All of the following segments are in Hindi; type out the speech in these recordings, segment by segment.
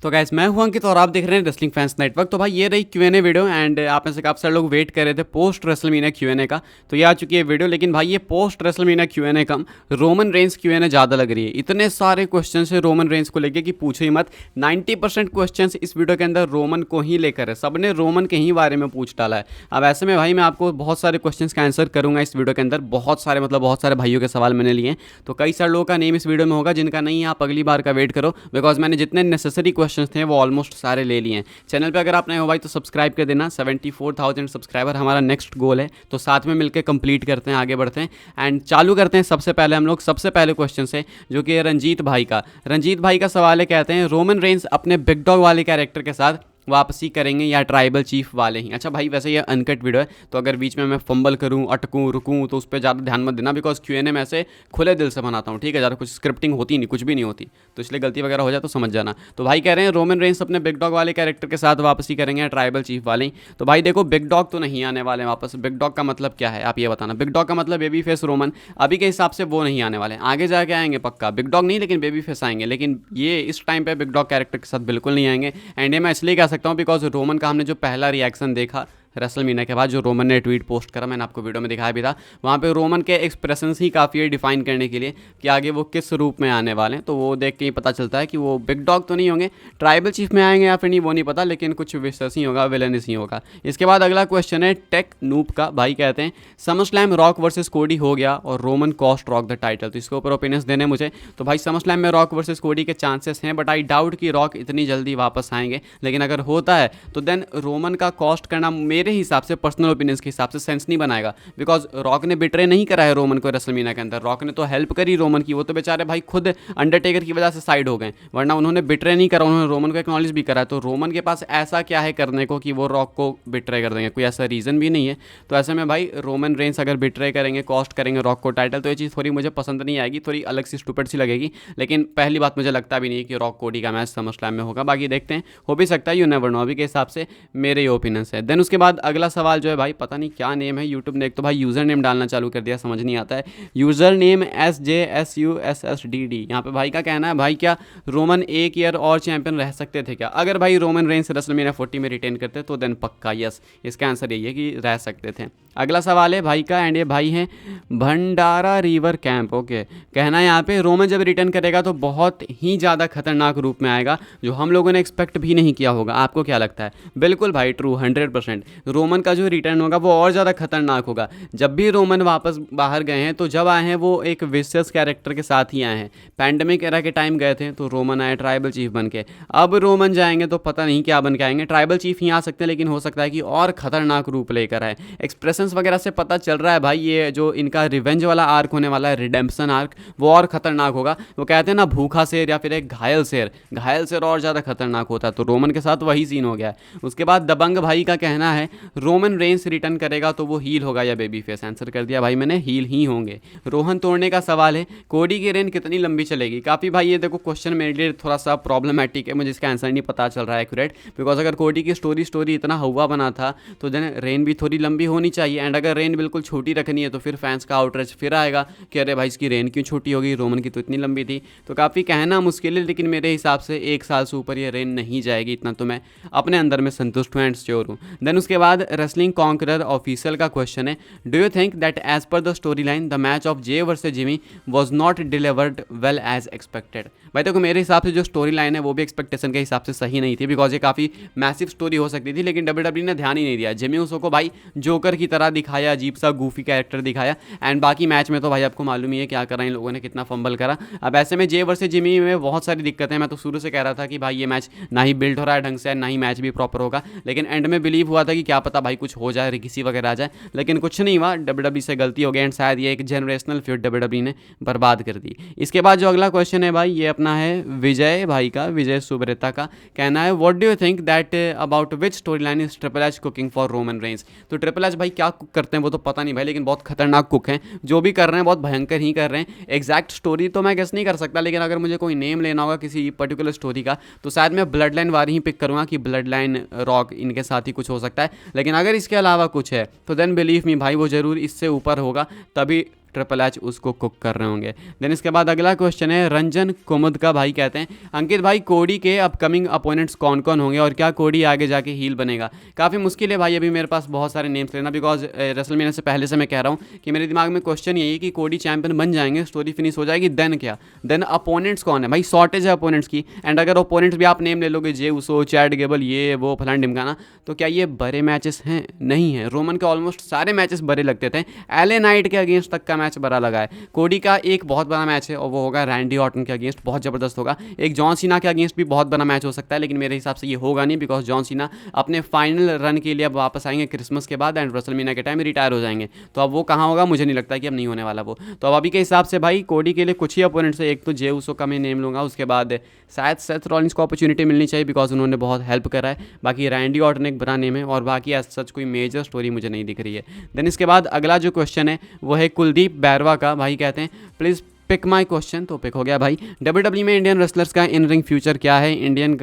तो गाइस मैं हूं अंकित और आप देख रहे हैं रेसलिंग फैंस नेटवर्क। तो भाई ये रही Q&A वीडियो एंड आप में से काफ़ी सारे लोग वेट कर रहे थे पोस्ट रेसलमीनिया Q&A का। तो ये आ चुकी है वीडियो, लेकिन भाई ये पोस्ट रेसलमीनिया Q&A कम रोमन रेंस Q&A ज़्यादा लग रही है। इतने सारे क्वेश्चन है रोमन रेंस को लेकर कि पूछो ही मत। 90% क्वेश्चन इस वीडियो के अंदर रोमन को ही लेकर है, सबने रोमन के ही बारे में पूछ डाला है। अब ऐसे में भाई मैं आपको बहुत सारे क्वेश्चन का आंसर करूंगा इस वीडियो के अंदर। बहुत सारे बहुत सारे भाइयों के सवाल मैंने लिए हैं, तो कई सारे लोगों का नेम इस वीडियो में होगा, जिनका नहीं है आप अगली बार का वेट करो, बिकॉज मैंने जितने नेसेसरी क्वेश्चन थे वो ऑलमोस्ट सारे ले लिए हैं। चैनल पे अगर आप नए हो भाई तो सब्सक्राइब कर देना। 74,000 सब्सक्राइबर हमारा नेक्स्ट गोल है, तो साथ में मिलकर कंप्लीट करते हैं, आगे बढ़ते हैं एंड चालू करते हैं। सबसे पहले हम लोग सबसे पहले क्वेश्चन से, जो कि रंजीत भाई का। रंजीत भाई का सवाल है, कहते हैं रोमन रेंस अपने बिग डॉग वाले कैरेक्टर के साथ वापसी करेंगे या ट्राइबल चीफ वाले ही। अच्छा भाई वैसे ये अनकट वीडियो है, तो अगर बीच में मैं फंबल करूं, अटकूं, रुकूं तो उस पर ज़्यादा ध्यान मत देना, बिकॉज Q&A में ऐसे खुले दिल से बनाता हूँ, ठीक है। ज़्यादा कुछ स्क्रिप्टिंग होती नहीं, कुछ भी नहीं होती, तो इसलिए गलती वगैरह हो जाए तो समझ जाना। तो भाई कह रहे हैं रोमन रेंस अपने बिग डॉग वाले कैरेक्टर के साथ वापसी करेंगे या ट्राइबल चीफ वाले ही। तो भाई देखो, बिग डॉग तो नहीं आने वाले वापस। बिग डॉग का मतलब क्या है आप ये बताना। बिग डॉग का मतलब बेबी फेस रोमन, अभी के हिसाब से वो नहीं आने वाले, आगे जाके आएंगे पक्का। बिग डॉग नहीं लेकिन बेबी फेस आएंगे, लेकिन ये इस टाइम पे बिग डॉग कैरेक्टर के साथ बिल्कुल नहीं आएंगे। एंड ये मैं इसलिए कह सकता हूँ बिकॉज रोमन का हमने जो पहला रिएक्शन देखा रेसलमीनिया के बाद, जो रोमन ने ट्वीट पोस्ट करा, मैंने आपको वीडियो में दिखाया भी था, वहाँ पे रोमन के एक्सप्रेशंस ही काफ़ी है डिफाइन करने के लिए कि आगे वो किस रूप में आने वाले हैं। तो वो देख के ही पता चलता है कि वो बिग डॉग तो नहीं होंगे, ट्राइबल चीफ में आएंगे या फिर नहीं वो नहीं पता, लेकिन कुछ विशेष ही होगा, विलेनस ही होगा। इसके बाद अगला क्वेश्चन है टेक नूप का। भाई कहते हैं समर स्लैम रॉक वर्सेस कोडी हो गया और Roman cost rock the title. तो इसके ऊपर ओपिनियंस देने मुझे। तो भाई समर स्लैम में रॉक वर्सेस कोडी के चांसेस हैं, बट आई डाउट कि रॉक इतनी जल्दी वापस आएंगे। लेकिन अगर होता है तो देन रोमन का कॉस्ट करना मेरे हिसाब से, पर्सनल ओपिनियंस के हिसाब से, सेंस नहीं बनाएगा। बिकॉज रॉक ने बिट्रे नहीं करा है रोमन को रेसलमीनिया के अंदर। रॉक ने तो हेल्प करी रोमन की, वो तो बेचारे भाई खुद अंडरटेकर की वजह से साइड हो गए, वरना उन्होंने बिट्रे नहीं करा, उन्होंने रोमन को एक्नॉलेज भी करा है। तो रोमन के पास ऐसा क्या है करने को कि वो रॉक को बिट्रे कर देंगे, कोई ऐसा रीज़न भी नहीं है। तो ऐसे में भाई रोमन रेंस अगर बिट्रे करेंगे, कॉस्ट करेंगे रॉक को टाइटल, तो ये चीज़ थोड़ी मुझे पसंद नहीं आएगी, थोड़ी अलग सी स्टूपिड सी लगेगी। लेकिन पहली बात, मुझे लगता भी नहीं कि रॉक कोडी का मैच समर स्लैम में होगा। बाकी देखते हैं, हो भी सकता है, यू नेवर नो। अभी के हिसाब से मेरे ये ओपिनियंस है। देन उसके बाद अगला सवाल जो है भाई, पता नहीं क्या नेम है, यूट्यूब ने एक तो भाई यूज़र नेम डालना चालू कर दिया, समझ नहीं आता है। User name SJSUSSDD। यहाँ पे भाई का कहना है, भाई क्या रोमन एक ईयर और चैंपियन रह सकते थे क्या? अगर भाई रोमन रेंस रेसलमेनिया 40 में रिटेन करते तो देन पक्का यस, इसका आंसर यही है कि रह सकते थे। अगला सवाल है भाई का, एंड ये भाई हैं भंडारा रिवर कैंप। ओके, कहना है यहाँ पे रोमन जब रिटर्न करेगा तो बहुत ही ज़्यादा खतरनाक रूप में आएगा, जो हम लोगों ने एक्सपेक्ट भी नहीं किया होगा। आपको क्या लगता है? बिल्कुल भाई ट्रू, 100%। रोमन का जो रिटर्न होगा वो और ज़्यादा खतरनाक होगा। जब भी रोमन वापस बाहर गए हैं, तो जब आए हैं वो एक विशियस कैरेक्टर के साथ ही आए हैं। पैंडेमिक एरा के टाइम गए थे तो रोमन आए ट्राइबल चीफ बन के, अब रोमन जाएंगे तो पता नहीं क्या बन के आएंगे। ट्राइबल चीफ ही आ सकते हैं, लेकिन हो सकता है कि और खतरनाक रूप लेकर आए। एक्सप्रेशन वगैरह से पता चल रहा है भाई ये जो इनका रिवेंज वाला आर्क होने वाला है, रिडेम्पशन आर्क, वो और खतरनाक होगा। वो कहते हैं ना भूखा शेर या फिर एक घायल शेर, घायल शेर और ज़्यादा खतरनाक होता है, तो रोमन के साथ वही सीन हो गया है। उसके बाद दबंग भाई का कहना है रोमन रेंस रिटर्न करेगा तो वो हील होगा या बेबी फेस। आंसर कर दिया भाई मैंने, हील ही होंगे। रोहन तोड़ने का सवाल है, कोडी की रेन कितनी लंबी चलेगी? काफ़ी भाई ये देखो क्वेश्चन मेरे लिए थोड़ा सा प्रॉब्लमेटिक है, मुझे इसका आंसर नहीं पता चल रहा है एक्यूरेट। बिकॉज अगर कोडी की स्टोरी इतना हवा बना था तो देन रेन भी थोड़ी लंबी होनी चाहिए। एंड अगर रेन बिल्कुल छोटी रखनी है तो फिर फैंस का आउटरीच फिर आएगा कि अरे भाई इसकी रेन क्यों छोटी होगी, रोमन की तो इतनी लंबी थी। तो काफ़ी कहना मुश्किल है, लेकिन मेरे हिसाब से 1 साल से ऊपर ये रेन नहीं जाएगी, इतना तो मैं अपने अंदर में संतुष्ट हूँ एंड श्योर हूँ। देन उसके बाद रेसलिंग कॉन्करर ऑफिशियल का क्वेश्चन है, do you think that as per the story line the match of Jey versus Jimmy was not delivered well as expected? भाई देखो मेरे हिसाब से जो स्टोरी लाइन है वो भी एक्सपेक्टेशन के हिसाब से सही नहीं थी, बिकॉज ये काफ़ी मैसिव स्टोरी हो सकती थी, लेकिन WWE ने ध्यान ही नहीं दिया। जिमी उसो को भाई जोकर की तरह दिखाया, अजीब सा गूफी कैरेक्टर दिखाया, एंड बाकी मैच में तो भाई आपको मालूम ही है क्या करा इन लोगों ने, कितना फंबल करा। अब ऐसे में जे वर्सेस जिमी में बहुत सारी दिक्कतें, मैं तो शुरू से कह रहा था कि भाई ये मैच ना ही बिल्ड हो रहा है ढंग से, ना ही मैच भी प्रॉपर होगा, लेकिन एंड में बिलीव हुआ था कि क्या पता भाई कुछ हो जाए, रिकिसी वगैरह आ जाए, लेकिन कुछ नहीं हुआ। WWE से गलती हो गई एंड शायद ये एक जनरेशनल फ्यूड WWE ने बर्बाद कर दी। इसके बाद जो अगला क्वेश्चन है भाई, ये अपना है विजय भाई का, विजय सुब्रेता का। कहना है what do you think that about which story line is triple H cooking for Roman Reigns? तो ट्रिपल एच भाई क्या कुक करते हैं वो तो पता नहीं भाई, लेकिन बहुत खतरनाक कुक हैं, जो भी कर रहे हैं बहुत भयंकर ही कर रहे हैं। एग्जैक्ट स्टोरी तो मैं गेस नहीं कर सकता, लेकिन अगर मुझे कोई नेम लेना होगा किसी पर्टिकुलर स्टोरी का तो शायद मैं ब्लड लाइन वाली ही पिक करूँगा कि ब्लड लाइन रॉक इनके साथ ही कुछ हो सकता है। लेकिन अगर इसके अलावा कुछ है तो देन बिलीव मी भाई वो ज़रूर इससे ऊपर होगा, तभी ट्रिपल एच उसको कुक कर रहे होंगे। देन इसके बाद अगला क्वेश्चन है रंजन कुमुद का, भाई कहते हैं अंकित भाई कोडी के अपकमिंग अपोनेंट्स कौन कौन होंगे और क्या कोडी आगे जाके हील बनेगा? काफ़ी मुश्किल है भाई अभी मेरे पास बहुत सारे नेम्स लेना, बिकॉज रेसलमेनिया से पहले से मैं कह रहा हूँ कि मेरे दिमाग में क्वेश्चन यही है कि कोडी चैंपियन बन जाएंगे, स्टोरी फिनिश हो जाएगी, देन क्या, देन अपोनेंट्स कौन है? भाई शॉर्टेज है अपोनेंट्स की, एंड अगर अपोनेंट्स भी आप नेम ले लोगे जे उसो, चैड गेबल, ये वो फलान ढिमकाना, तो क्या ये बड़े मैचेस हैं? नहीं है। रोमन के ऑलमोस्ट सारे मैचेस बड़े लगते थे, एले नाइट के अगेंस्ट तक का मैच बड़ा लगा है। कोडी का एक बहुत बड़ा मैच है और वो होगा रैंडी ऑर्टन के अगेंस्ट, बहुत ज़बरदस्त होगा। एक जॉन सीना के अगेंस्ट भी बहुत बड़ा मैच हो सकता है, लेकिन मेरे हिसाब से ये होगा नहीं, बिकॉज जॉन सीना अपने फाइनल रन के लिए अब वापस आएंगे क्रिसमस के बाद एंड रेसलमेनिया के टाइम रिटायर हो जाएंगे। तो अब वो कहाँ होगा मुझे नहीं लगता कि अब नहीं होने वाला वो। तो अब अभी के हिसाब से भाई कोडी के लिए कुछ ही अपोनेंट्स है, एक तो जे उसो का मैं नेम लूँगा, उसके बाद शायद सेथ रॉलिंस को अपॉर्चुनिटी मिलनी चाहिए बिकॉज उन्होंने बहुत हेल्प करा है। बाकी रैंडी ऑर्टन एक बड़ा नेम है और बाकी एज सच कोई मेजर स्टोरी मुझे नहीं दिख रही है। देन इसके बाद अगला जो क्वेश्चन है वो है कुलदीप बैरवा का, भाई कहते हैं प्लीज़ पिक माई क्वेश्चन। तो पिक हो गया भाई। डब्ल्यूडब्ल्यू में इंडियन रेसलर्स का इन रिंग फ्यूचर क्या है? इंडियन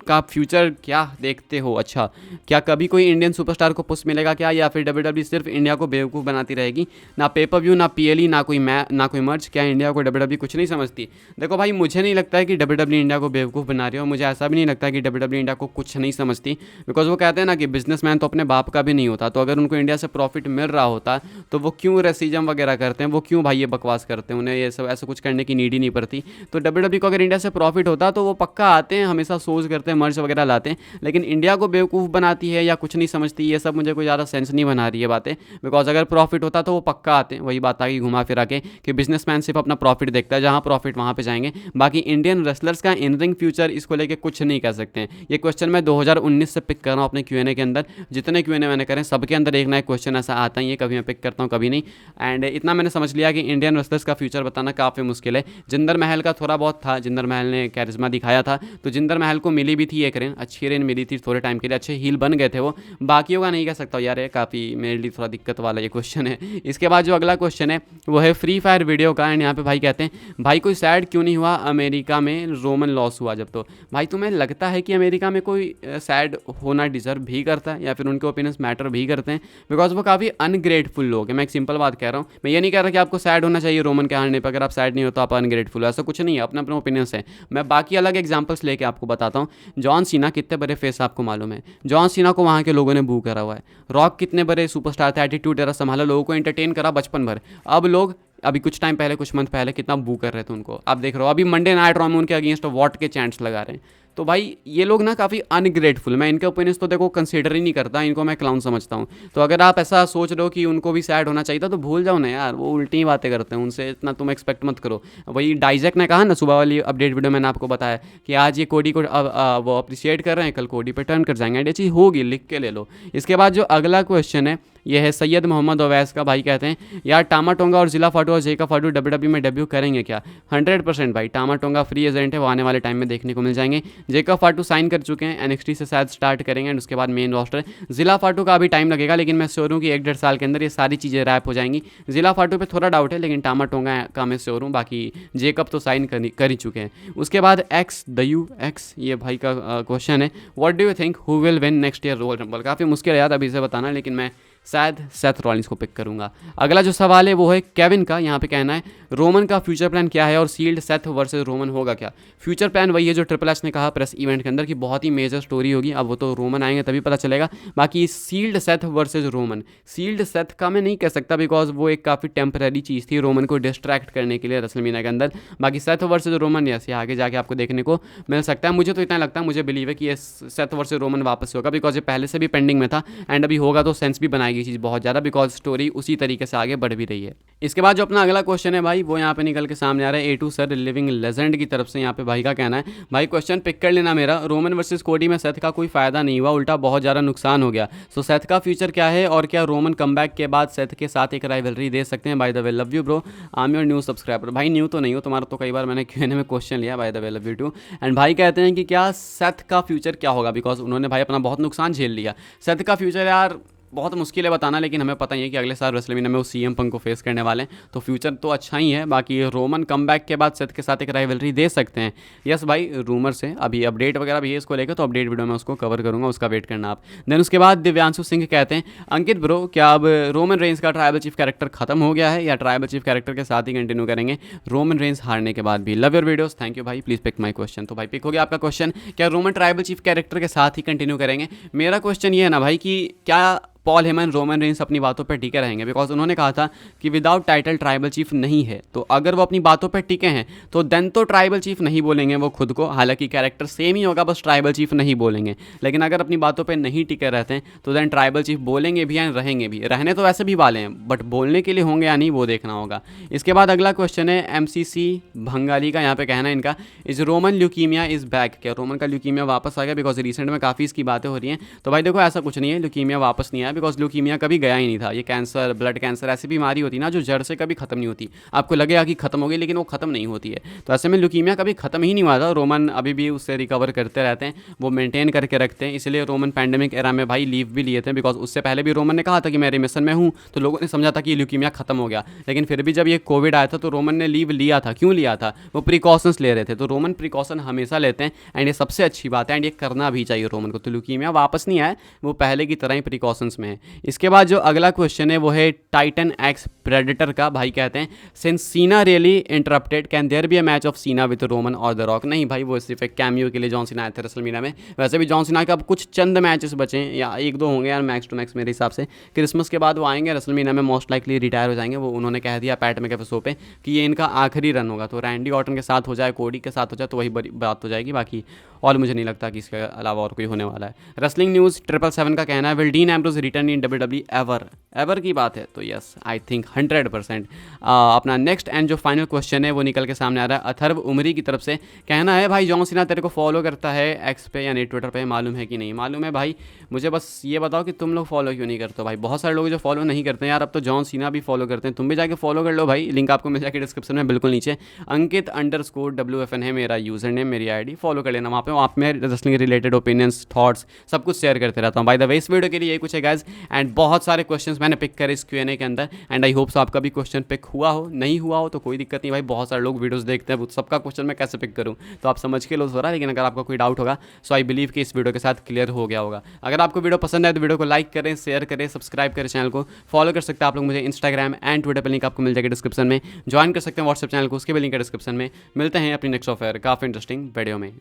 का फ्यूचर क्या देखते हो? अच्छा, क्या कभी कोई इंडियन सुपरस्टार को पुश मिलेगा क्या, या फिर डब्ल्यूडब्ल्यू सिर्फ इंडिया को बेवकूफ़ बनाती रहेगी? ना पेपर व्यू, ना पीएलई, ना कोई मर्ज, क्या इंडिया को डब्ल्यूडब्ल्यू कुछ नहीं समझती? देखो भाई मुझे नहीं लगता है कि डब्ल्यूडब्ल्यू इंडिया को बेवकूफ़ बना रही है, और मुझे ऐसा भी नहीं लगता है कि डब्ल्यूडब्ल्यू इंडिया को कुछ नहीं समझती, बिकॉज वो कहते हैं ना कि बिजनेसमैन तो अपने बाप का भी नहीं होता। तो अगर उनको इंडिया से प्रॉफिट मिल रहा होता तो वो क्यों रेसिज्म वगैरह करते हैं, वो क्यों भाई ये बकवास करते हैं? उन्हें ये सब ऐसा कुछ करने की नीड ही नहीं पड़ती। तो डब्ल्यूडब्ल्यू को अगर इंडिया से प्रॉफिट होता तो वो पक्का आते हैं, हमेशा सोच करते हैं, मर्ज वगैरह लाते हैं, लेकिन इंडिया को बेवकूफ़ बनाती है या कुछ नहीं समझती, ये सब मुझे कोई ज़्यादा सेंस नहीं बना रही है बातें, बिकॉज अगर प्रॉफिट होता तो वो पक्का आते हैं। वही बात आ गई घुमा फिरा के कि बिजनेसमैन सिर्फ अपना प्रॉफिट देखता है, जहाँ प्रॉफिट वहाँ पे जाएंगे। बाकी इंडियन रेसलर्स का इन रिंग फ्यूचर इसको लेके कुछ नहीं कर सकते हैं। ये क्वेश्चन मैं 2019 से पिक कर रहा हूँ अपने क्यूएनए के अंदर, जितने क्यूएनए मैंने करे सबके अंदर एक ना एक क्वेश्चन ऐसा आता ही है, कभी मैं पिक करता हूँ कभी नहीं। एंड इतना मैंने समझ लिया कि इंडियन रेसलर्स का फ्यूचर बताना काफ़ी मुश्किल है। जिंदर महल का थोड़ा बहुत था, जिंदर महल ने कैरिज्मा दिखाया था, तो जिंदर महल को मिली भी थी एक रेन, अच्छी रेन मिली थी थोड़े टाइम के लिए, अच्छे हील बन गए थे वो। बाकियों का नहीं कह सकता यार, ये काफ़ी मेरे लिए थोड़ा दिक्कत वाला ये क्वेश्चन है। इसके बाद जो अगला क्वेश्चन है वो है फ्री फायर वीडियो का, एंड यहाँ पे भाई कहते हैं भाई कोई सैड क्यों नहीं हुआ अमेरिका में रोमन लॉस हुआ जब? तो भाई तुम्हें लगता है कि अमेरिका में कोई सैड होना डिजर्व भी करता है, या फिर उनके ओपिनियंस मैटर भी करते हैं? बिकॉज वो काफ़ी अनग्रेटफुल लोग हैं। मैं एक सिंपल बात कह रहा हूँ, मैं ये नहीं कह रहा कि आपको सैड होना चाहिए रोमन के हारने पर, अगर आप सैड नहीं हो तो आप अनग्रेटफुल हो, ऐसा कुछ नहीं है, अपने अपने ओपिनियंस है। मैं बाकी अलग एग्जांपल्स लेके आपको बताता हूँ। जॉन सीना कितने बड़े फेस आपको मालूम है, जॉन सीना को वहाँ के लोगों ने बू करा हुआ है। रॉक कितने बड़े सुपरस्टार थे, एटीट्यूड एरा संभाला, लोगों को एंटरटेन करा बचपन भर। अब लोग अभी कुछ टाइम पहले, कुछ मंथ पहले कितना बू कर रहे थे उनको, आप देख रहे हो। अभी मंडे नाइट रॉ में उनके अगेंस्ट वॉट के चैंट्स लगा रहे हैं। तो भाई ये लोग ना काफ़ी अनग्रेटफुल, मैं इनके ओपिनियंस तो देखो कंसीडर ही नहीं करता, इनको मैं क्लाउन समझता हूँ। तो अगर आप ऐसा सोच रहे हो कि उनको भी सैड होना चाहिए था तो भूल जाओ ना यार, वो उल्टी ही बातें करते हैं, उनसे इतना तुम एक्सपेक्ट मत करो। वही डाइजैक ने कहा ना सुबह वाली अपडेट वीडियो मैंने आपको बताया कि आज ये कोडी को वो अप्रिशिएट कर रहे हैं, कल कोडी पे टर्न कर जाएंगे, ये चीज़ होगी, लिख के ले लो। इसके बाद जो अगला क्वेश्चन है ये है सैयद मोहम्मद ओवैस का, भाई कहते हैं यार टामा टोंगा और जिला फाटू और जेका फाटू डब्ल्यूडब्ल्यू में डेब्यू करेंगे क्या? 100% भाई, टामा टोंगा फ्री एजेंट है, वो आने वाले टाइम में देखने को मिल जाएंगे। जेका फाटू साइन कर चुके हैं, एनएक्सटी से शायद स्टार्ट करेंगे एंड उसके बाद मेन रोस्टर। जिला फाटू का अभी टाइम लगेगा, लेकिन मैं श्योर हूँ कि 1-1.5 साल के अंदर ये सारी चीज़ें रैप हो जाएंगी। जिला फाटू पे थोड़ा डाउट है, लेकिन टामा टोंगा का मैं श्योर हूँ, बाकी जेकब तो साइन कर ही चुके हैं। उसके बाद एक्स ये भाई का क्वेश्चन है, what do you think who will win next year royal rumble? काफ़ी मुश्किल है यार अभी से बताना, लेकिन मैं शायद सेथ रॉलिंस को पिक करूंगा। अगला जो सवाल है वो है केविन का, यहाँ पे कहना है रोमन का फ्यूचर प्लान क्या है और सील्ड सेथ वर्सेस रोमन होगा क्या? फ्यूचर प्लान वही है जो ट्रिपल एच ने कहा प्रेस इवेंट के अंदर कि बहुत ही मेजर स्टोरी होगी, अब वो तो रोमन आएंगे तभी पता चलेगा। बाकी सील्ड सेथ वर्सेस रोमन, सील्ड सेथ का मैं नहीं कह सकता बिकॉज वो एक काफ़ी टेम्पररी चीज़ थी रोमन को डिस्ट्रैक्ट करने के लिए रेसलमेनिया के अंदर। बाकी सेथ वर्सेस रोमन ये आगे जाके आपको देखने को मिल सकता है। मुझे तो इतना लगता है, मुझे बिलीव है कि ये सेथ वर्सेस रोमन वापस होगा, बिकॉज ये पहले से भी पेंडिंग में था एंड अभी होगा तो सेंस भी बनाएगी चीज़ बहुत ज़्यादा, बिकॉज स्टोरी उसी तरीके से आगे बढ़ भी रही है। इसके बाद जो अपना अगला क्वेश्चन है भाई वो यहाँ पे निकल के सामने आ रहा है A2 सर लिविंग लेजेंड की तरफ से। यहाँ पे भाई का कहना है भाई क्वेश्चन पिक कर लेना मेरा, रोमन वर्सेस कोडी में सेथ का कोई फायदा नहीं हुआ, उल्टा बहुत ज़्यादा नुकसान हो गया। सो सेथ का फ्यूचर क्या है और क्या रोमन कमबैक के बाद सेथ के साथ एक राइवलरी दे सकते हैं? Bye the way love you bro, I am your new subscriber. भाई न्यू तो नहीं हो, तुम्हारा तो कई बार मैंने Q&A में क्वेश्चन लिया, by the way love you too. And भाई कहते हैं कि क्या सेथ का फ्यूचर क्या होगा, बिकॉज उन्होंने भाई अपना बहुत नुकसान झेल लिया। सेथ का फ्यूचर यार बहुत मुश्किल है बताना, लेकिन हमें पता ही है कि अगले साल रेसलमेनिया में वो सीएम पंक को फेस करने वाले हैं, तो फ्यूचर तो अच्छा ही है। बाकी रोमन कमबैक के बाद सेथ के साथ एक राइवलरी दे सकते हैं। यस भाई, रूमर से अभी अपडेट वगैरह भी है इसको लेकर, तो अपडेट वीडियो में उसको कवर करूँगा, उसका वेट करना आप। देन उसके बाद दिव्यांशु सिंह कहते हैं, अंकित ब्रो क्या अब रोमन रेंस का ट्राइबल चीफ कैरेक्टर खत्म हो गया है या ट्राइबल चीफ कैरेक्टर के साथ ही कंटिन्यू करेंगे रोमन रेंस हारने के बाद भी? Love your videos, thank you भाई, प्लीज़ पिक माय क्वेश्चन। तो भाई पिक हो गया आपका क्वेश्चन, क्या रोमन ट्राइबल चीफ कैरेक्टर के साथ ही कंटिन्यू करेंगे? मेरा क्वेश्चन ये है ना भाई कि क्या पॉल हेमन रोमन रेंस अपनी बातों पर टिके रहेंगे? बिकॉज उन्होंने कहा था कि विदाउट टाइटल ट्राइबल चीफ नहीं है, तो अगर वो अपनी बातों पर टिके हैं तो देन तो ट्राइबल चीफ नहीं बोलेंगे वो खुद को, हालांकि कैरेक्टर सेम ही होगा, बस ट्राइबल चीफ नहीं बोलेंगे। लेकिन अगर अपनी बातों पर नहीं टिके रहते हैं तो देन ट्राइबल चीफ बोलेंगे भी या रहेंगे भी। रहने तो वैसे भी वाले हैं, बट बोलने के लिए होंगे या नहीं वो देखना होगा। इसके बाद अगला क्वेश्चन है MCC भंगाली का, यहाँ पे कहना है इनका, is Roman leukaemia is back? क्या रोमन का ल्यूकीमिया वापस आ गया? बिकॉज रिसेंट में काफ़ी इसकी बातें हो रही हैं। तो भाई देखो, ऐसा कुछ नहीं है, ल्यूकीमिया वापस नहीं आया, बिकॉज ल्यूकीमिया कभी गया ही नहीं था। ये कैंसर, ब्लड कैंसर ऐसी बीमारी होती है ना जो जड़ से कभी खत्म नहीं होती। आपको लगेगा कि खत्म हो गई, लेकिन वो खत्म नहीं होती है। तो ऐसे में ल्यूकीमिया कभी खत्म ही नहीं हुआ था। रोमन अभी भी उससे रिकवर करते रहते हैं, वो मेंटेन करके रखते हैं। इसलिए रोमन पैंडेमिक एरा में भाई लीव भी लिए थे, बिकॉज उससे पहले भी रोमन ने कहा था कि मैं रिमिशन में हूँ, तो लोगों ने समझा था कि ल्यूकीमिया खत्म हो गया। लेकिन फिर भी जब ये कोविड आया था तो रोमन ने लीव लिया था। क्यों लिया था? वो प्रिकॉशंस ले रहे थे। तो रोमन प्रिकॉशन हमेशा लेते हैं, एंड ये सबसे अच्छी बात है, एंड ये करना भी चाहिए रोमन को। तो ल्यूकीमिया वापस नहीं आया, वो पहले की तरह ही प्रिकॉशंस में है। इसके बाद जो अगला क्वेश्चन है वो है टाइटन एक्स प्रेडेटर का। भाई कहते हैं, since Cena really interrupted can there be a match of Cena with Roman और द रॉक? नहीं भाई, वो सिर्फ एक कैमियो के लिए जॉन सीना आए थे रेसलमेनिया में। वैसे भी जॉन सीना के अब कुछ चंद मैचेस बचे हैं, या एक दो होंगे यार मैक्स टू मैक्स मेरे हिसाब से। क्रिसमस के बाद वो आएंगे रेसलमेनिया में, मोस्ट लाइकली रिटायर हो जाएंगे। वो उन्होंने कह दिया पैट मैकेफे शो पे कि ये इनका आखिरी रन होगा। तो रैंडी ऑर्टन के साथ हो जाए, कोडी के साथ हो जाए, तो वही बड़ी बात हो जाएगी। बाकी और मुझे नहीं लगता कि इसके अलावा और कोई होने वाला है। रेसलिंग न्यूज़ 777 का कहना है, will dean Ambrose return in WWE ever? Ever की बात है तो यस, आई थिंक 100%। अपना नेक्स्ट एंड जो फाइनल क्वेश्चन है वो निकल के सामने आ रहा है अथर्व उमरी की तरफ से। कहना है, भाई जॉन सीना तेरे को फॉलो करता है एक्स पे यानी ट्विटर पे, मालूम है कि नहीं? मालूम है भाई, मुझे बस ये बताओ कि तुम लोग फॉलो क्यों नहीं करते हो? भाई बहुत सारे लोग जो फॉलो नहीं करते हैं यार, अब तो जॉन सीना भी फॉलो करते हैं। तुम भी जाके फॉलो कर लो भाई, लिंक आपको मिल जाएगी डिस्क्रिप्शन में बिल्कुल नीचे। अंकित_WFN है मेरा यूजर नेम, मेरी ID, फॉलो कर लेना। वहाँ पे आप में रेसलिंग रिलेटेड ओपिनियंस, थॉट्स सब कुछ शेयर करते रहता हूँ। बाय द वे इस वीडियो के लिए यही कुछ है गाइज, एंड बहुत सारे क्वेश्चंस मैंने पिक करे इस Q&A के अंदर, एंड आई होप सो आपका भी क्वेश्चन पिक हुआ हो। नहीं हुआ हो तो कोई दिक्कत नहीं भाई, बहुत सारे लोग वीडियोस देखते हैं, सबका क्वेश्चन मैं कैसे पिक करूँ, तो आप समझ के लो थोड़ा। लेकिन अगर आपका कोई डाउट होगा सो आई बिलीव कि इस वीडियो के साथ क्लियर हो गया होगा। अगर आपको वीडियो पसंद है तो वीडियो को लाइक करें, शेयर करें, सब्सक्राइब करें, चैनल को फॉलो कर सकते हैं आप लोग मुझे इंस्टाग्राम एंड ट्विटर पर, लिंक आपको मिल जाएगा डिस्क्रिप्शन में। ज्वाइन कर सकते हैं व्हाट्सएप चैनल को, उसके भी लिंक है डिस्क्रिप्शन में। मिलते हैं अपनी नेक्स्ट ऑफर काफ़ी इंटरेस्टिंग वीडियो में।